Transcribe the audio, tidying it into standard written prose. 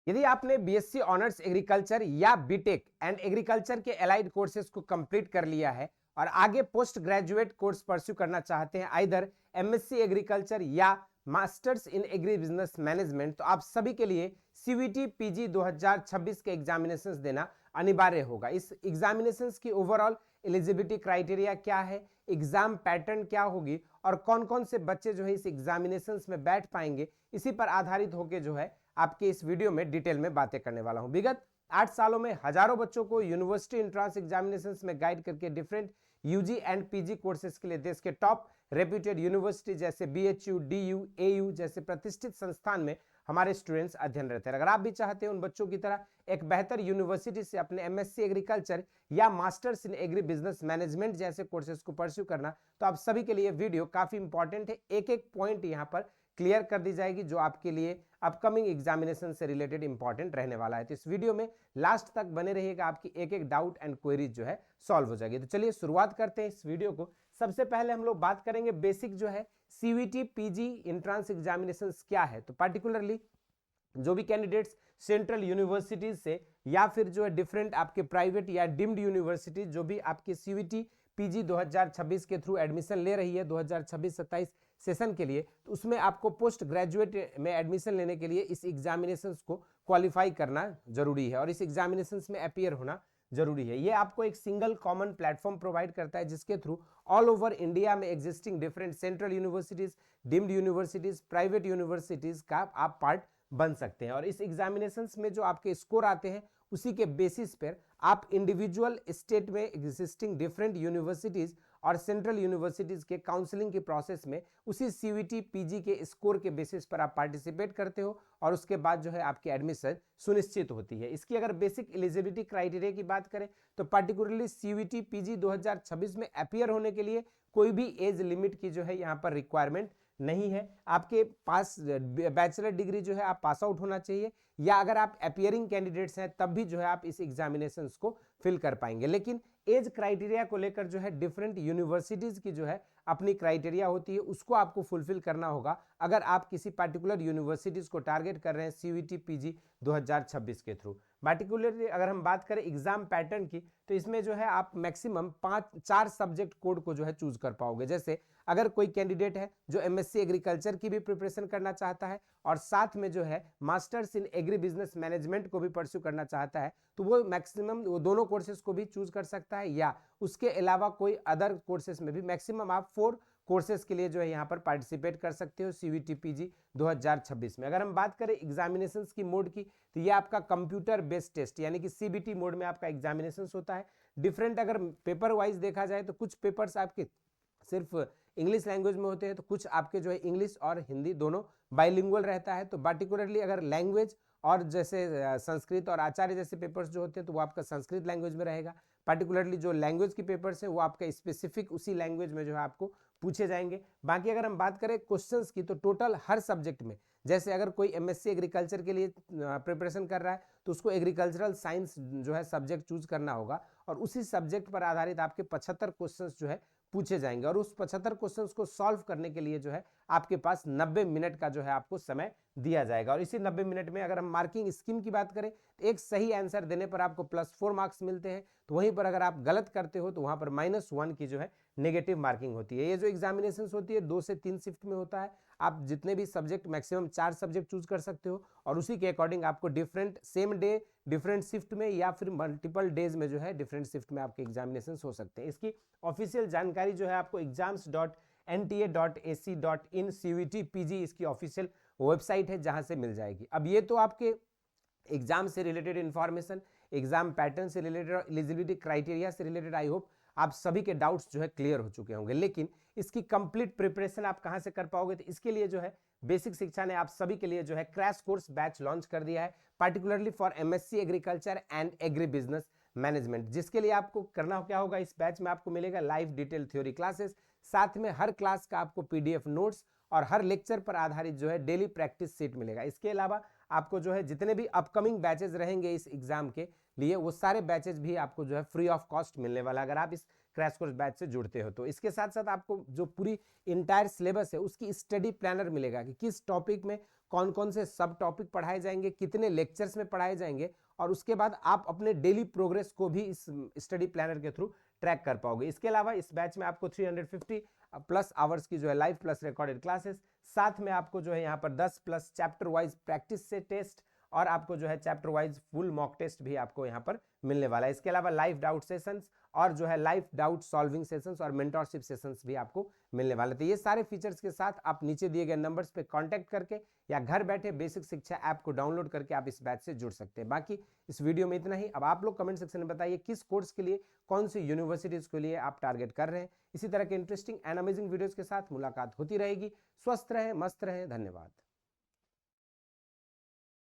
यदि आपने BSc honours agriculture या बीटेक एंड एग्रीकल्चर के एलाइड कोर्सेज को कंप्लीट कर लिया है और आगे पोस्ट ग्रेजुएट कोर्स परस्यू करना चाहते हैं, आइदर एमएससी एग्रीकल्चर या masters in agri business management, तो आप सभी के लिए सीवीटी पीजी 2026 के एग्जामिनेशंस देना अनिवार्य होगा। इस एग्जामिनेशंस की ओवरऑल एलिजिबिलिटी क्राइटेरिया क्या है, एग्जाम पैटर्न क्या होगी और कौन कौन से बच्चे जो है इस एग्जामिनेशंस में बैठ पाएंगे, इसी पर आधारित होकर जो है आपके इस वीडियो में डिटेल में बातें करने वाला हूं। विगत 8 सालों में हजारों बच्चों को यूनिवर्सिटी एंट्रेंस एग्जामिनेशंस में गाइड करके different UG and PG courses के लिए देश के टॉप रेप्यूटेड यूनिवर्सिटी जैसे बीएचयू, डीयू, एयू जैसे प्रतिष्ठित संस्थान में हमारे स्टूडेंट्स अध्ययनरत हैं। अगर आप भी चाहते हैं उन बच्चों की तरह एक बेहतर यूनिवर्सिटी से अपने एमएससी एग्रीकल्चर या masters in agri business management जैसे कोर्सेज को परस्यू करना, तो आप सभी के लिए वीडियो काफी इंपॉर्टेंट है। एक एक पॉइंट यहाँ पर क्लियर कर दी जाएगी जो आपके लिए अपकमिंग एग्जामिनेशन से रिलेटेड इंपॉर्टेंट रहने वाला है। तो इस वीडियो में लास्ट तक बने रहिएगा, आपकी एक एक डाउट एंड क्वेरीज जो है सॉल्व हो जाएगी। तो चलिए शुरुआत करते हैं इस वीडियो को। सबसे पहले हम लोग बात करेंगे बेसिक जो है सीवीटी पीजी एंट्रेंस एग्जामिनेशन क्या है। तो पार्टिकुलरली जो भी कैंडिडेट्स सेंट्रल यूनिवर्सिटीज से या फिर जो है डिफरेंट आपके प्राइवेट या डिम्ड यूनिवर्सिटीज जो भी आपके सीवीटी पीजी 2026 के थ्रू एडमिशन ले रही है 2026-27 सेशन के लिए, तो उसमें आपको पोस्ट ग्रेजुएट में एडमिशन लेने के लिए इस एग्जामिनेशंस को क्वालिफाई करना जरूरी है और इस एग्जामिनेशंस में अपीयर होना जरूरी है। ये आपको एक सिंगल कॉमन प्लेटफॉर्म प्रोवाइड करता है जिसके थ्रू ऑल ओवर इंडिया में existing different central universities, deemed universities, private universities का आप पार्ट बन सकते हैं। और इस एग्जामिनेशंस में जो आपके स्कोर आते हैं उसी के बेसिस पर आप इंडिविजुअल स्टेट में एग्जिस्टिंग डिफरेंट यूनिवर्सिटीज और सेंट्रल यूनिवर्सिटीज के काउंसलिंग के प्रोसेस में उसी सीवीटी पीजी के स्कोर के बेसिस पर आप पार्टिसिपेट करते हो और उसके बाद जो है आपकी एडमिशन सुनिश्चित होती है। इसकी अगर बेसिक एलिजिबिलिटी क्राइटेरिया की बात करें तो पार्टिकुलरली सीवीटी पीजी 2026 में अपीयर होने के लिए कोई भी एज लिमिट की जो है यहाँ पर रिक्वायरमेंट नहीं है। आपके पास बैचलर डिग्री जो है आप पास आउट होना चाहिए या अगर आप अपीयरिंग कैंडिडेट्स हैं तब भी जो है आप इस एग्जामिनेशंस को फिल कर पाएंगे। लेकिन एज क्राइटेरिया को लेकर जो है डिफरेंट यूनिवर्सिटीज की जो है अपनी क्राइटेरिया होती है, उसको आपको फुलफिल करना होगा अगर आप किसी पार्टिकुलर यूनिवर्सिटीज को टारगेट कर रहे हैं सीवीटी पीजी 2026 के थ्रू। पार्टिकुलरली अगर हम बात करें एग्जाम पैटर्न की तो इसमें जो है आप मैक्सिमम 4 सब्जेक्ट कोड को जो है चूज कर पाओगे। जैसे अगर कोई कैंडिडेट है जो एमएससी एग्रीकल्चर की भी प्रिपरेशन करना चाहता है और साथ में जो है masters in agri business management को भी परस्यू करना चाहता है तो वो मैक्सिमम वो दोनों कोर्सेज को भी चूज कर सकता है या उसके अलावा कोई अदर कोर्सेज में भी मैक्सिमम आप 4 कोर्सेज के लिए जो है यहाँ पर पार्टिसिपेट कर सकते हो सीवीटी पीजी 2026 में। अगर हम बात करें एग्जामिनेशंस की मोड की तो ये आपका कंप्यूटर बेस्ड टेस्ट यानी कि सीबीटी मोड में आपका एग्जामिनेशंस होता है। डिफरेंट अगर पेपर वाइज देखा जाए तो कुछ पेपर्स आपके सिर्फ इंग्लिश लैंग्वेज में होते हैं तो कुछ आपके जो है इंग्लिश और हिंदी दोनों बाइलिंगुअल रहता है। तो पार्टिकुलरली अगर लैंग्वेज और जैसे संस्कृत और आचार्य जैसे पेपर्स जो होते हैं तो वो आपका संस्कृत लैंग्वेज में रहेगा। पार्टिकुलरली जो लैंग्वेज की पेपर्स है वो आपका स्पेसिफिक उसी लैंग्वेज में जो है आपको पूछे जाएंगे। बाकी अगर हम बात करें क्वेश्चंस की तो टोटल हर सब्जेक्ट में, जैसे अगर कोई एमएससी एग्रीकल्चर के लिए प्रिपरेशन कर रहा है तो उसको एग्रीकल्चरल साइंस जो है सब्जेक्ट चूज करना होगा और उसी सब्जेक्ट पर आधारित आपके 75 क्वेश्चंस जो है पूछे जाएंगे और उस 75 क्वेश्चंस को सॉल्व करने के लिए जो है आपके पास 90 मिनट का जो है आपको समय दिया जाएगा। और इसी 90 मिनट में अगर हम मार्किंग स्कीम की बात करें तो एक सही आंसर देने पर आपको +4 मार्क्स मिलते हैं, तो वहीं पर अगर आप गलत करते हो तो वहां पर -1 की जो है नेगेटिव मार्किंग होती है। ये जो एग्जामिनेशन होती है 2 से 3 शिफ्ट में होता है। आप जितने भी सब्जेक्ट मैक्सिमम 4 सब्जेक्ट चूज कर सकते हो और उसी के अकॉर्डिंग आपको different same day different shift में या फिर मल्टीपल डेज में जो है डिफरेंट शिफ्ट में आपके एग्जामिनेशन हो सकते हैं। इसकी ऑफिशियल जानकारी जो है आपको exams.nta.ac.in CVT PG इसकी ऑफिशियल वेबसाइट है जहां से मिल जाएगी। अब ये तो आपके एग्जाम से रिलेटेड इंफॉर्मेशन, एग्जाम पैटर्न से रिलेटेड और एलिजिबिलिटी क्राइटेरिया से रिलेटेड आई होप आप सभी के डाउट्स जो है क्लियर हो चुके होंगे। लेकिन इसकी कंप्लीट प्रिपरेशन आप कहां से कर पाओगे, तो इसके लिए जो है बेसिक शिक्षा ने आप सभी के लिए जो है क्रैश कोर्स बैच लॉन्च कर दिया है particularly for MSc agriculture and agri business management, जिसके लिए आपको करना क्या होगा, इस बैच में आपको मिलेगा लाइव डिटेल थ्योरी क्लासेस, साथ में हर क्लास का आपको पीडीएफ नोट्स और हर लेक्चर पर आधारित जो है डेली प्रैक्टिस सेट मिलेगा। इसके अलावा आपको जो है जितने भी अपकमिंग बैचेस रहेंगे इस एग्जाम के लिए वो सारे बैचेस भी आपको जो है फ्री ऑफ कॉस्ट मिलने वाला। अगर आप इस क्रैश कोर्स बैच से जुड़ते हो। तो इसके साथ साथ आपको जो पूरी इंटायर सिलेबस है उसकी स्टडी प्लानर मिलेगा कि किस टॉपिक में कौन कौन से सब टॉपिक पढ़ाए जाएंगे, कितने लेक्चर्स में पढ़ाए जाएंगे, और उसके बाद आप अपने डेली प्रोग्रेस को भी इस स्टडी प्लानर के थ्रू ट्रैक कर पाओगे। इसके अलावा इस बैच में आपको 350 प्लस आवर्स की जो है लाइव प्लस रिकॉर्डेड क्लासेस, साथ में आपको जो है यहाँ पर 10 प्लस चैप्टर वाइज प्रैक्टिस से टेस्ट, और आपको जो है chapter wise full mock test भी आपको यहाँ पर मिलने वाला है। इसके अलावा लाइव डाउट सेशंस और जो है लाइव डाउट सॉल्विंग सेशंस और मेंटरशिप सेशंस भी आपको मिलने वाले। तो ये सारे फीचर्स के साथ आप नीचे दिए गए नंबर्स पे कांटेक्ट करके या घर बैठे बेसिक शिक्षा ऐप को डाउनलोड करके आप इस बैच से जुड़ सकते हैं। बाकी इस वीडियो में इतना ही। अब आप लोग कमेंट सेक्शन में बताइए किस कोर्स के लिए, कौन सी यूनिवर्सिटीज के लिए आप टारगेट कर रहे हैं। इसी तरह के इंटरेस्टिंग एंड अमेजिंग वीडियोज के साथ मुलाकात होती रहेगी। स्वस्थ रहें, मस्त रहें, धन्यवाद।